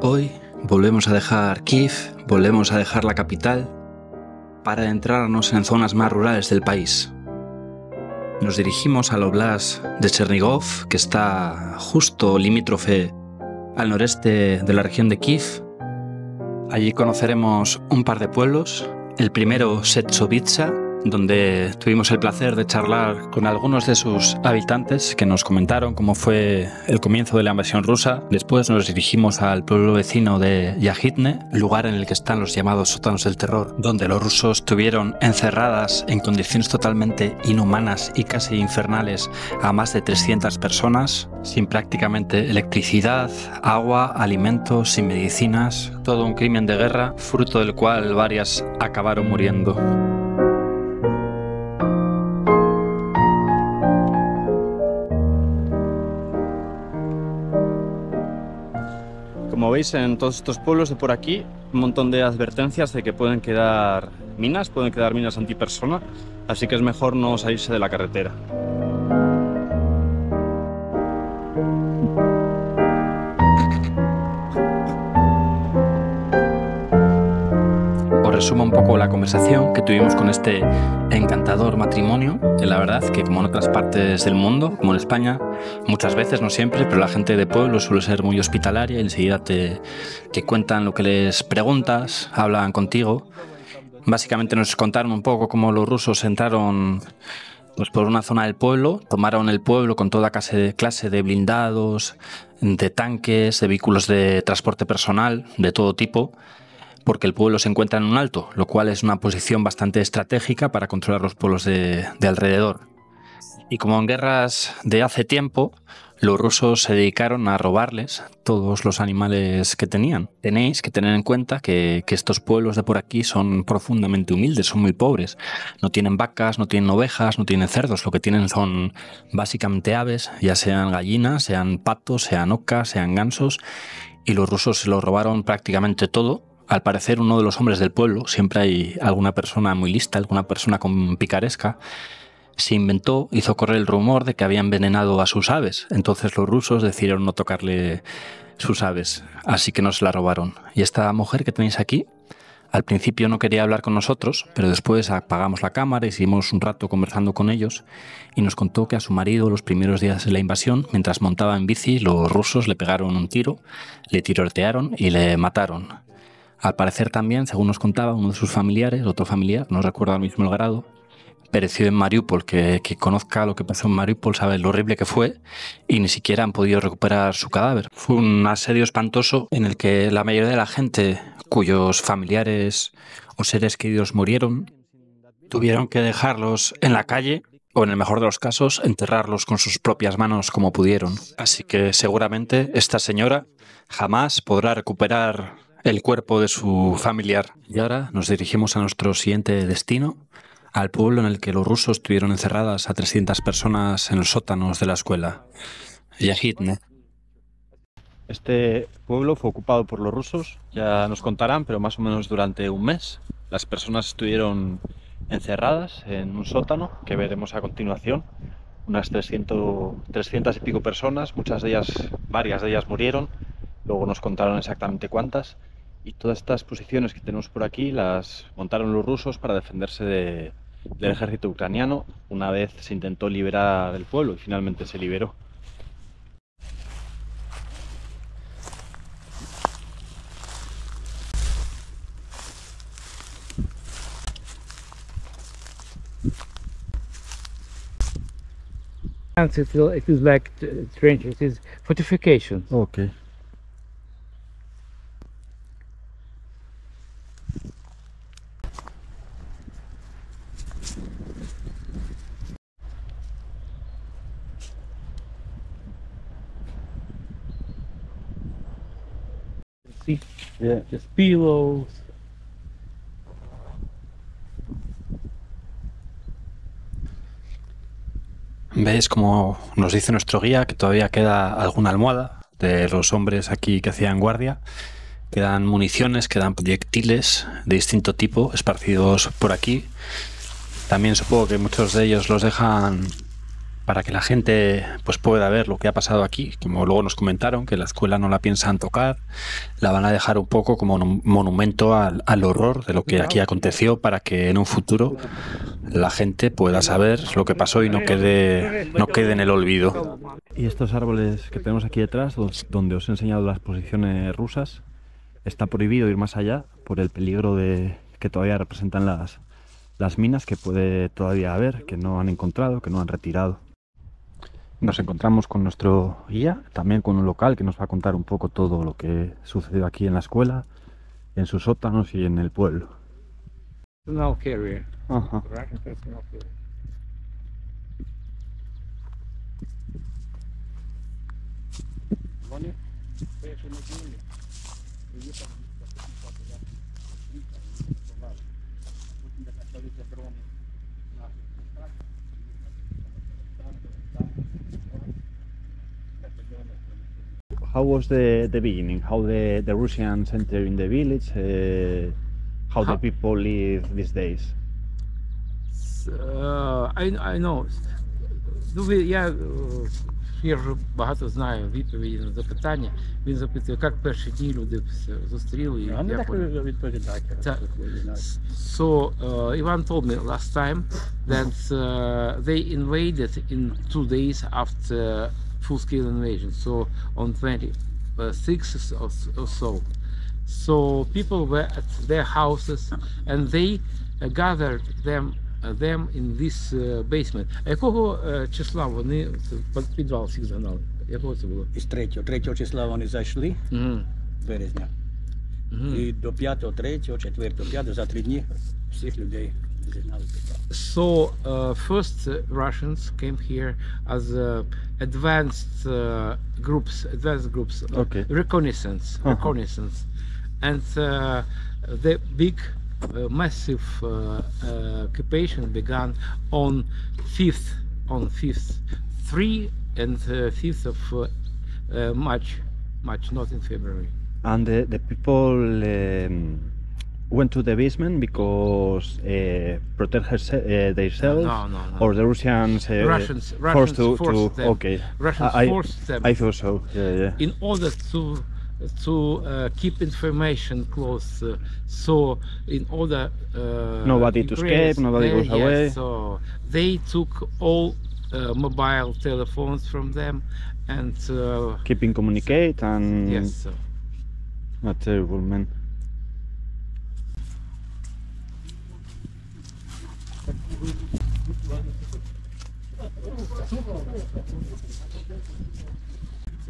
Hoy volvemos a dejar Kiev, volvemos a dejar la capital para adentrarnos en zonas más rurales del país. Nos dirigimos al Oblast de Chernigov, que está justo limítrofe al noreste de la región de Kiev. Allí conoceremos un par de pueblos. El primero, Setsovitsa, donde tuvimos el placer de charlar con algunos de sus habitantes que nos comentaron cómo fue el comienzo de la invasión rusa. Después nos dirigimos al pueblo vecino de Yahidne, lugar en el que están los llamados sótanos del terror, donde los rusos tuvieron encerradas en condiciones totalmente inhumanas y casi infernales a más de 300 personas, sin prácticamente electricidad, agua, alimentos, sin medicinas. Todo un crimen de guerra, fruto del cual varias acabaron muriendo. Como veis, en todos estos pueblos de por aquí, un montón de advertencias de que pueden quedar minas antipersona, así que es mejor no salirse de la carretera. Os resumo un poco la conversación que tuvimos con este encantador matrimonio. La verdad que, como en otras partes del mundo, como en España, muchas veces, no siempre, pero la gente de pueblo suele ser muy hospitalaria y enseguida te cuentan lo que les preguntas, hablan contigo. Básicamente nos contaron un poco cómo los rusos entraron por una zona del pueblo, tomaron el pueblo con toda clase de blindados, de tanques, de vehículos de transporte personal, de todo tipo, porque el pueblo se encuentra en un alto, lo cual es una posición bastante estratégica para controlar los pueblos de alrededor. Y como en guerras de hace tiempo, los rusos se dedicaron a robarles todos los animales que tenían. Tenéis que tener en cuenta que estos pueblos de por aquí son profundamente humildes, son muy pobres. No tienen vacas, no tienen ovejas, no tienen cerdos. Lo que tienen son básicamente aves, ya sean gallinas, sean patos, sean ocas, sean gansos. Y los rusos se lo robaron prácticamente todo. Al parecer, uno de los hombres del pueblo, siempre hay alguna persona muy lista, alguna persona con picaresca, se hizo correr el rumor de que había envenenado a sus aves. Entonces los rusos decidieron no tocarle sus aves, así que no se la robaron. Y esta mujer que tenéis aquí, al principio no quería hablar con nosotros, pero después apagamos la cámara y seguimos un rato conversando con ellos, y nos contó que a su marido, los primeros días de la invasión, mientras montaba en bici, los rusos le pegaron un tiro, le tirotearon y le mataron. Al parecer también, según nos contaba uno de sus familiares, otro familiar, no recuerdo ahora mismo el grado, pereció en Mariupol. Que conozca lo que pasó en Mariupol sabe lo horrible que fue, y ni siquiera han podido recuperar su cadáver. Fue un asedio espantoso en el que la mayoría de la gente cuyos familiares o seres queridos murieron tuvieron que dejarlos en la calle o, en el mejor de los casos, enterrarlos con sus propias manos como pudieron. Así que seguramente esta señora jamás podrá recuperar el cuerpo de su familiar. Y ahora nos dirigimos a nuestro siguiente destino, al pueblo en el que los rusos tuvieron encerradas a 300 personas en los sótanos de la escuela, Yahidne. Este pueblo fue ocupado por los rusos, ya nos contarán, pero más o menos durante un mes. Las personas estuvieron encerradas en un sótano, que veremos a continuación. Unas 300 y pico personas, varias de ellas murieron. Luego nos contaron exactamente cuántas. Y todas estas posiciones que tenemos por aquí las montaron los rusos para defenderse del ejército ucraniano una vez se intentó liberar el pueblo y finalmente se liberó. It is like trenches, it is fortifications. Okay. See, Yeah. just pillows. ¿Veis como nos dice nuestro guía que todavía queda alguna almohada de los hombres aquí que hacían guardia? Quedan municiones, quedan proyectiles de distinto tipo esparcidos por aquí. También supongo que muchos de ellos los dejan para que la gente pues pueda ver lo que ha pasado aquí, como luego nos comentaron, que la escuela no la piensan tocar, la van a dejar un poco como un monumento al horror de lo que aquí aconteció, para que en un futuro la gente pueda saber lo que pasó y no quede en el olvido. Y estos árboles que tenemos aquí detrás, donde os he enseñado las posiciones rusas, está prohibido ir más allá por el peligro de que todavía representan las minas que puede todavía haber, que no han encontrado, que no han retirado. Nos encontramos con nuestro guía, también con un local que nos va a contar un poco todo lo que sucedió aquí en la escuela, en sus sótanos y en el pueblo. Personal carrier. Ajá. Russian personal carrier. How was the beginning? How the Russians enter in the village? How the people live these days? I know. Я вже багато знаю відповіді на запитання. Він запитує, як перші дні люди зустріли. А не так відповідати. So Ivan told me last time that they invaded in 2 days after full-scale invasion. So on 26th or so. So people were at their houses and they gathered them in this basement. А якого числа вони в підвал всіх загнали? Якого це було? Із 3 числа вони зайшли, березня. І до 5, 3, 4, 5, за 3 дні всіх людей зігнали. So first Russians came here as advanced groups, Okay. reconnaissance, and the big massive occupation began on 5th, 3 and 5th of March, not in February. And the people went to the basement because protect themselves, No. or the Russians Russians forced forced them. Okay, Russians forced them I thought so. Yeah. in order to keep information close. So in order Nobody to escape, nobody goes away. So they took all mobile telephones from them and Keeping communicate and yes. Not terrible, man.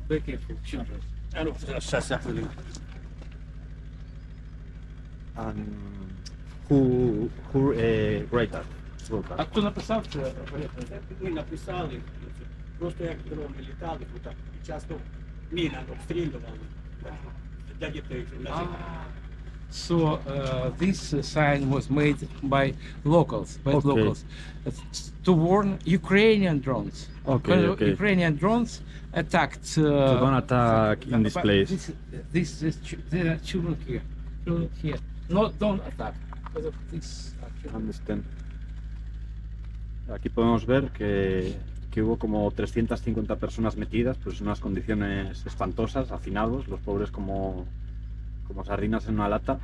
Be careful, children. And who write that? А хто написав це? Ми написали, просто як дрони літали, тут і часто міна обстрілювали для дітей. So this sign was made by locals, Okay. to warn Ukrainian drones. Okay, Because okay. Ukrainian drones attacked. Don't attack in this but place. There are children here. No, don't attack. Because of this. Understand. Aquí podemos ver que hubo como 350 personas metidas, pues en unas condiciones espantosas, hacinados, los pobres como sardinas en una lata.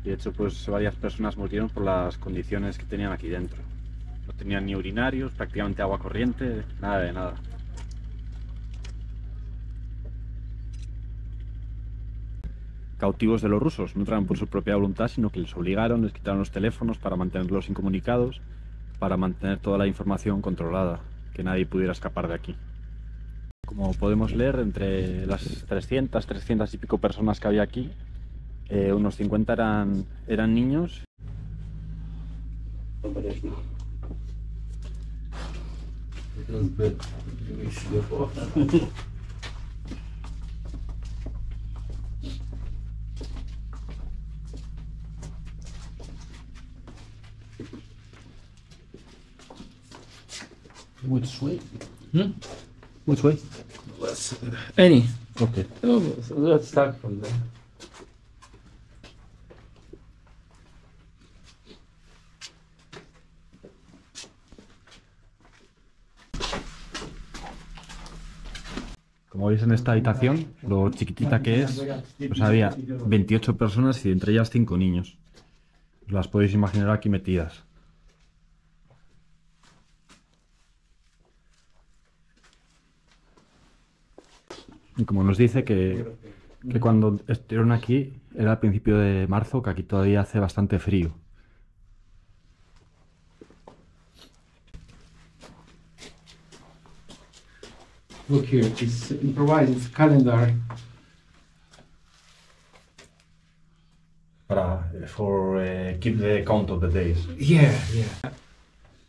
Y de hecho pues varias personas murieron por las condiciones que tenían aquí dentro. No tenían ni urinarios, prácticamente agua corriente, nada de nada. Cautivos de los rusos, no entraron por su propia voluntad, sino que les obligaron, les quitaron los teléfonos para mantenerlos incomunicados, para mantener toda la información controlada, que nadie pudiera escapar de aquí. Como podemos leer, entre las 300 y pico personas que había aquí, unos 50 eran niños. Which way? Which way? Any. Okay. So let's start from there. Como veis en esta habitación, lo chiquitita que es, pues había 28 personas y entre ellas 5 niños. Os las podéis imaginar aquí metidas. Y como nos dice que cuando estuvieron aquí era al principio de marzo, que aquí todavía hace bastante frío. Look here, it's improvised calendar. For keep the count of the days. Yeah.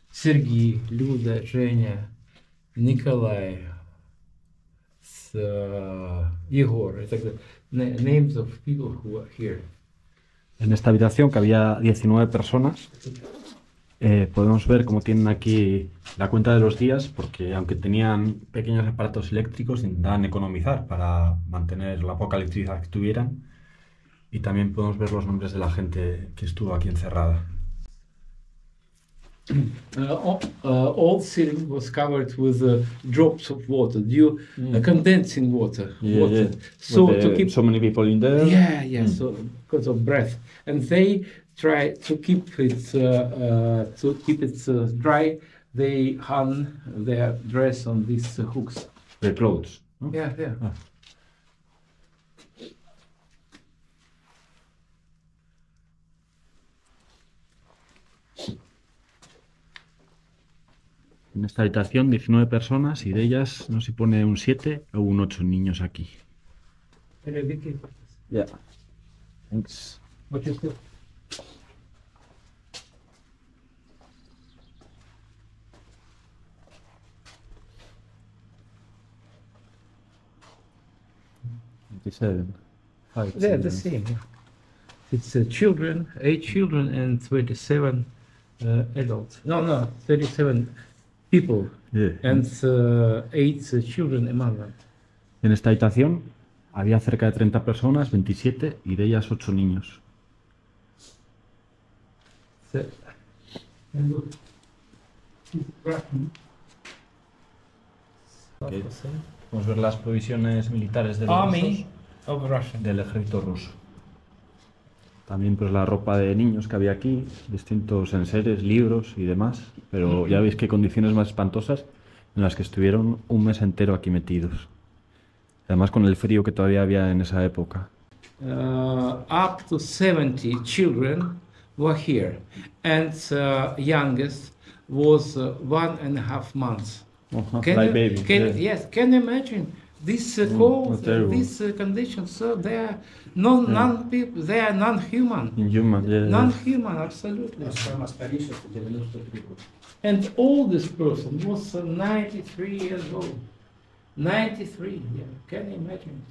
Sergey, Luda, Zhenya, Nikolai, Igor, it's like the names of people who are here. En esta habitación, que había 19 personas, podemos ver cómo tienen aquí la cuenta de los días, porque aunque tenían pequeños aparatos eléctricos, intentaban economizar para mantener la poca electricidad que tuvieran. Y también podemos ver los nombres de la gente que estuvo aquí encerrada. All ceiling was covered with drops of water, condensing water. So to keep so many people in there. So because of breath, and they try to keep it dry. They hung their dress on these hooks. Their clothes. No? Yeah. Ah. En esta habitación 19 personas y de ellas no se pone un 7 o un 8 niños aquí. Yeah. Thanks. What is it? They're the same. It's children, 8 children and 27 adults. No, 37 people. Yeah. And 8 children among them. En esta habitación había cerca de 30 personas, 27, y de ellas 8 niños. Okay. Podemos ver las provisiones militares del ejército ruso. También pues la ropa de niños que había aquí, distintos enseres, libros y demás. Pero ya veis qué condiciones más espantosas en las que estuvieron un mes entero aquí metidos. Además con el frío que todavía había en esa época. Up to 70 children were here, and youngest was 1.5 months. Like baby. Yes, can you imagine this cold, these conditions? So they are non-people, they are non-human. Inhuman, yeah. Non-human, absolutely. And oldest person was 93 years old. 93, yeah. Can you imagine?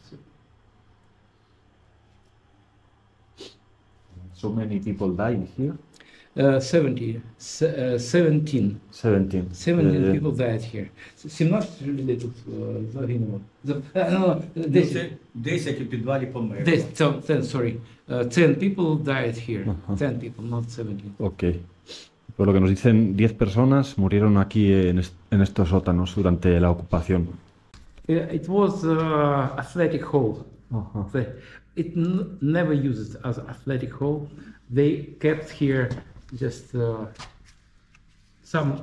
So many people died here. 17 people died here. 17 людей тут загинуло. 10 у підвалі померли. 10 people died here. 10 people, not 17. Ok. Por lo que nos dicen, 10 personas murieron aquí en estos sótanos durante la ocupación. It was athletic hall. It never used as athletic hall. They kept here just some.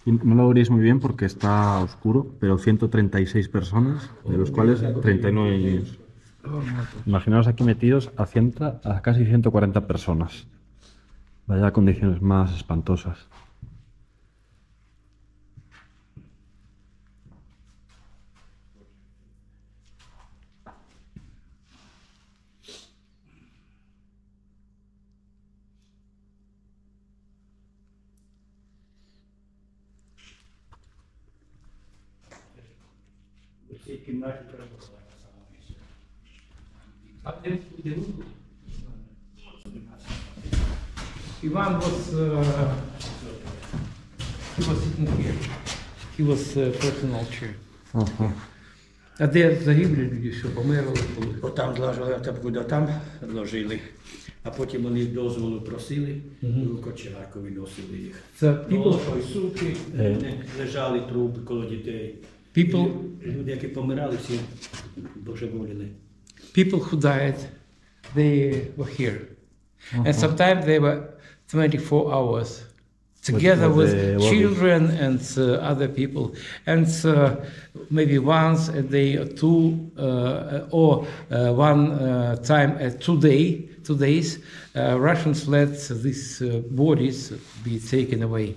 No lo veréis muy bien porque está oscuro, pero 136 personas, de los cuales 39 niños. Imaginaos aquí metidos a casi 140 personas. Vaya condiciones más espantosas. Ivan was sitting here. He was personal chair. А де загиблі люди, що померли були? Отам зложили, куди там ложили, а потім вони дозволу просили, у кочегарку виносили їх. Це people... Сутки лежали труби коло дітей. People, Люди, які помирали, всі божеволіли. people who died, they were here. And sometimes they were 24 hours together with with the bodies. children and other people. And maybe once a day or two, or one time at 2 days, Russians let these bodies be taken away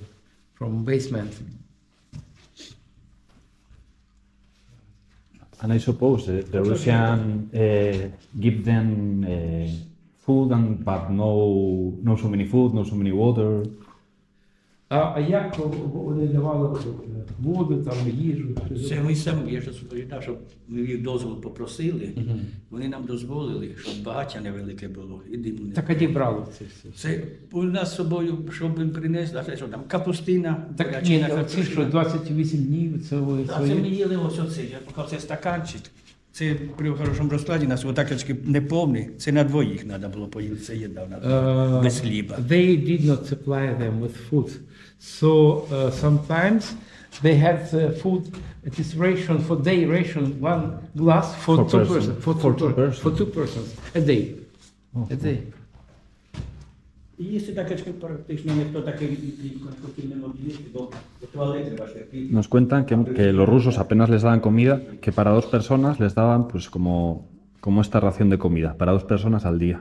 from basement. And I suppose the Russian give them food, but no so many food, no so many water. А як вони давали воду, там, їжу? Це ми самі, я ж розповідав, що ми їх дозвол попросили, вони нам дозволили, щоб багаття невелике було. І диму не Так а де брали це все? Це у нас з собою, щоб він приніс, а це що там, капустина, Так бурячина, ні, оці що 28 днів, це ви А це ми свої? їли ось оце, я поки це стаканчик. Це при хорошому розкладі нас отакочки не повні, це на двоїх треба було поїсти, це їдав на двоїх, без хліба. They did not supply them with food. So sometimes they had food, it is ration for day ration, one glass for For two person. persons. For two persons a day. A day. І їсти такочки практично ніхто такий не мог їсти, бо туалети ваші. Nos cuentan que los rusos apenas les daban comida, que para 2 personas les daban pues como esta ración de comida, para 2 personas al día.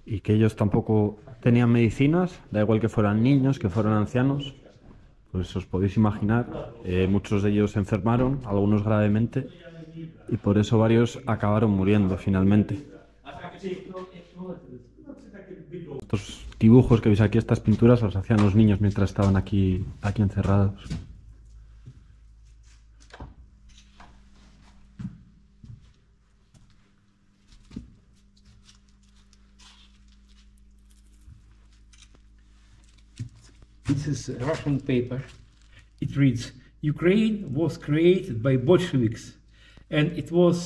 Y que ellos tampoco tenían medicinas, da igual que fueran niños, que fueran ancianos. Pues os podéis imaginar, muchos de ellos se enfermaron, algunos gravemente, y por eso varios acabaron muriendo finalmente. Estos dibujos que veis aquí, estas pinturas, los hacían los niños mientras estaban aquí encerrados. This is a Russian paper. It reads, Ukraine was created by Bolsheviks and it was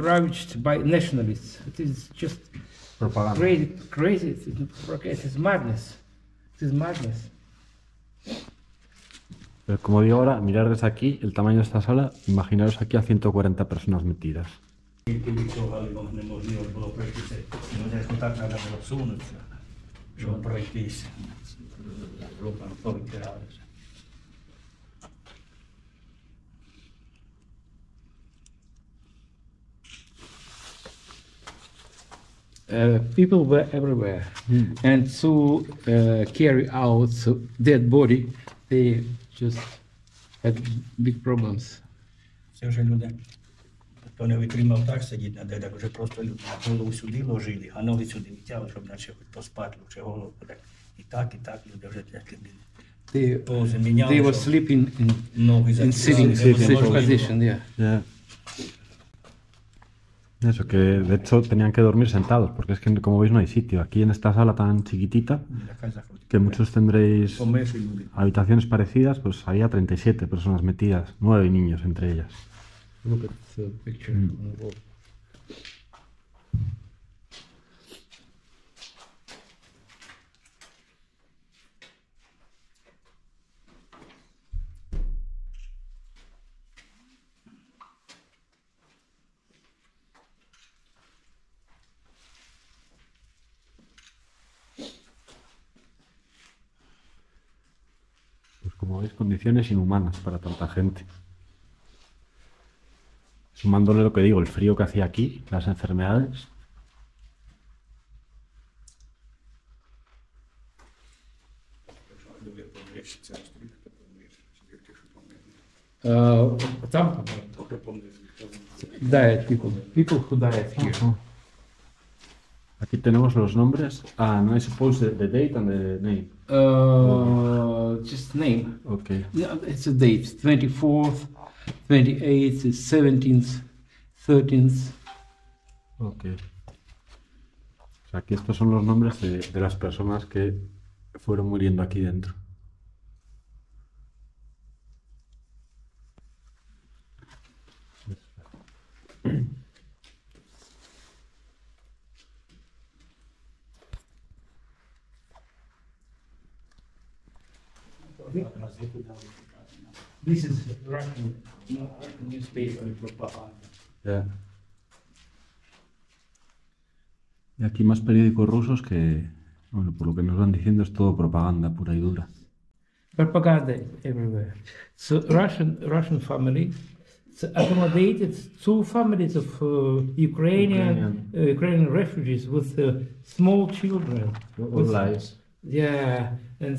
ravaged by nationalists. It is just Propaganda. crazy. It is madness. It is madness. Pero como digo ahora, mirar desde aquí el tamaño de esta sala, imaginaros aquí a 140 personas metidas. Неможливо було пройтися, так треба було всунутися, щоб пройтися. Руками повитиралися. People were everywhere, and to carry out dead body, they just had big problems. Це вже люди, хто не витримав так сидіти на дедах, вже просто люди голову сюди ложили, а ноги сюди витягли, щоб наче хоч поспати, лучше голову так. І так люди вже тяжкі були. Пози міняли, They were щоб sleeping ноги in sitting закидали. position. Yeah. Yeah. Eso, que de hecho tenían que dormir sentados, porque es que como veis no hay sitio. Aquí en esta sala tan chiquitita, que muchos tendréis Померші люди. habitaciones parecidas, pues había 37 personas metidas, 9 niños entre ellas. Look at the picture on the wall. Pues como veis, condiciones inhumanas para tanta gente. Sumándole lo que digo, el frío que hacía aquí, las enfermedades. Там died people who died here. Aquí tenemos los nombres. Ah, no, I suppose the date and the name. Just name. Okay. Yeah, it's a date: 24th, 28th, 17th, 13th. Ok. O sea, aquí estos son los nombres de las personas que fueron muriendo aquí dentro. This is Russian newspaper propaganda. Yeah. Y aquí más periódicos rusos que, bueno, por lo que nos van diciendo es todo propaganda pura y dura. Propaganda everywhere. So Russian family accommodated two families of Ukrainian refugees with small children. All lies. Yeah, and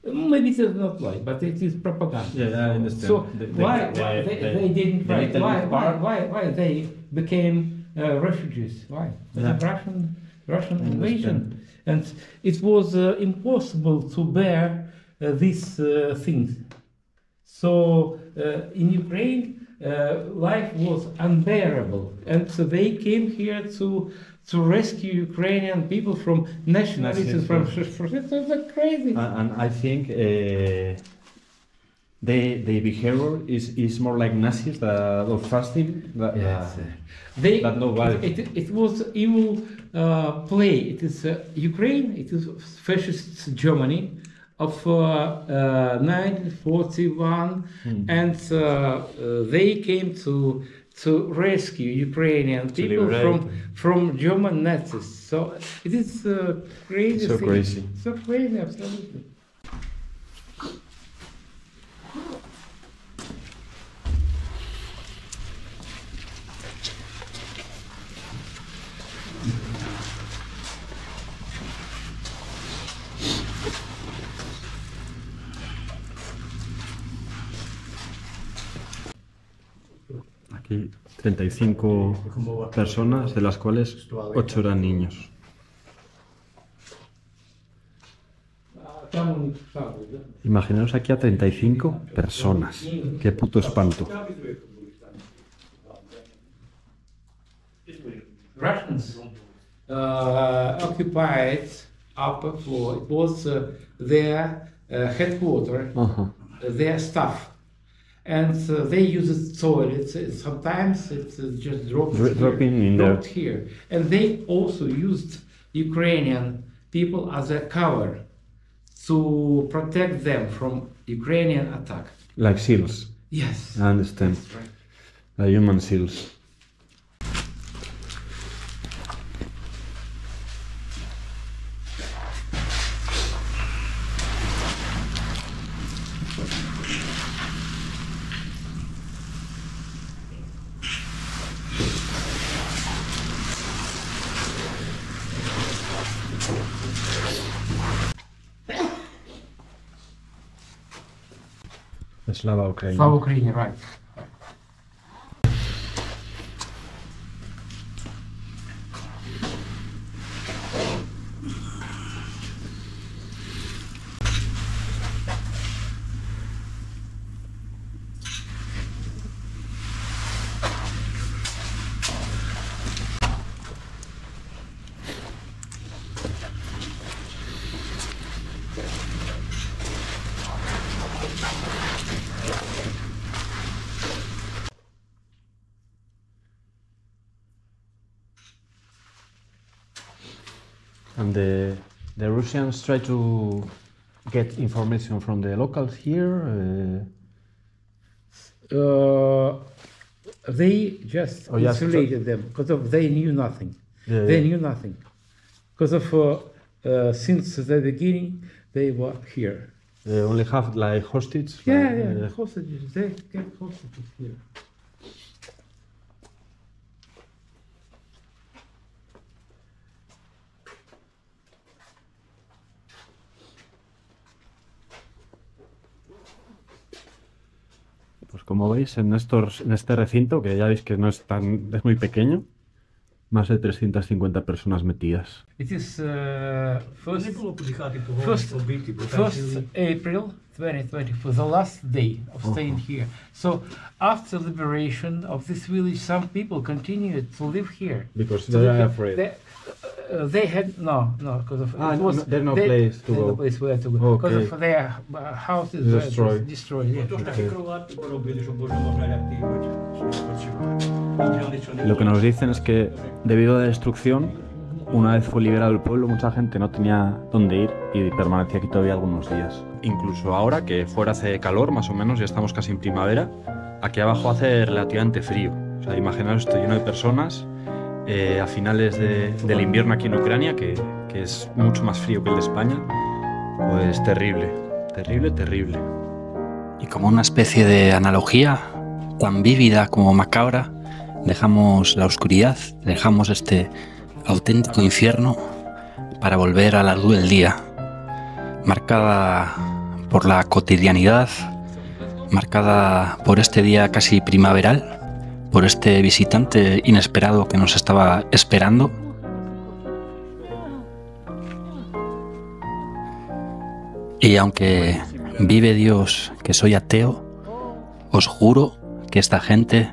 maybe it's not lie, but it is propaganda. Yeah, I understand. So why they didn't write? Why they became refugees? Why? Yeah. The Russian invasion, and it was impossible to bear these things. So in Ukraine, life was unbearable, and so they came here to rescue Ukrainian people from nationalism. From it's crazy. And I think the behavior is more like Nazis of fasting. That nobody. It was evil play. It is Ukraine. It is fascist Germany of 1941, and they came to rescue Ukrainian people from German Nazis. So it is crazy. So thing. crazy. So crazy, absolutely. Aquí 35 personas, de las cuales 8 eran niños. Imaginaos aquí a 35 personas. Qué puto espanto. Russians occupied upper floor. It was their headquarters, their staff. And they use toilets. Sometimes it's just dropped here. And they also used Ukrainian people as a cover to protect them from Ukrainian attack. Like seals. Yes. I understand. That's right. Like human seals. Slava Ukraine. Slava Ukraine, right. And the Russians try to get information from the locals here. They just isolated them because they knew nothing. They knew nothing because of since the beginning they were here. They only have like hostages. Yeah, hostages. They get hostages here. Pues como veis en este recinto, que ya veis que no es muy pequeño, más de 350 personas metidas. It is first April 2020 for the last day of staying here. So after liberation of this village, some people continued to live here. Because they are afraid. They had because of there's no place to go. No place where to go because of their houses destroyed. Yeah. Lo que nos dicen es que debido a la destrucción Una vez fue liberado el pueblo, mucha gente no tenía dónde ir y permanecía aquí todavía algunos días. Incluso ahora, que fuera hace calor, más o menos, ya estamos casi en primavera, aquí abajo hace relativamente frío. O sea, imaginaos esto lleno de personas a finales del invierno aquí en Ucrania, que es mucho más frío que el de España. Pues terrible, terrible, terrible. Y como una especie de analogía tan vívida como macabra, dejamos la oscuridad, dejamos este auténtico infierno para volver a la luz del día, marcada por la cotidianidad, marcada por este día casi primaveral, por este visitante inesperado que nos estaba esperando. Y aunque vive Dios que soy ateo, os juro que esta gente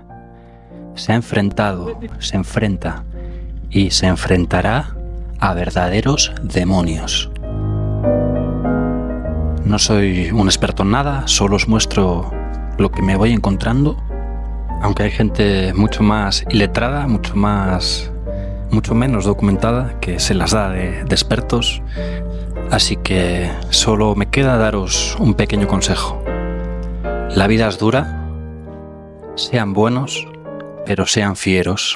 se ha enfrentado, se enfrenta y se enfrentará a verdaderos demonios. No soy un experto en nada, solo os muestro lo que me voy encontrando, aunque hay gente mucho más iletrada, mucho menos documentada, que se las da de expertos. Así que solo me queda daros un pequeño consejo. La vida es dura, sean buenos, pero sean fieros.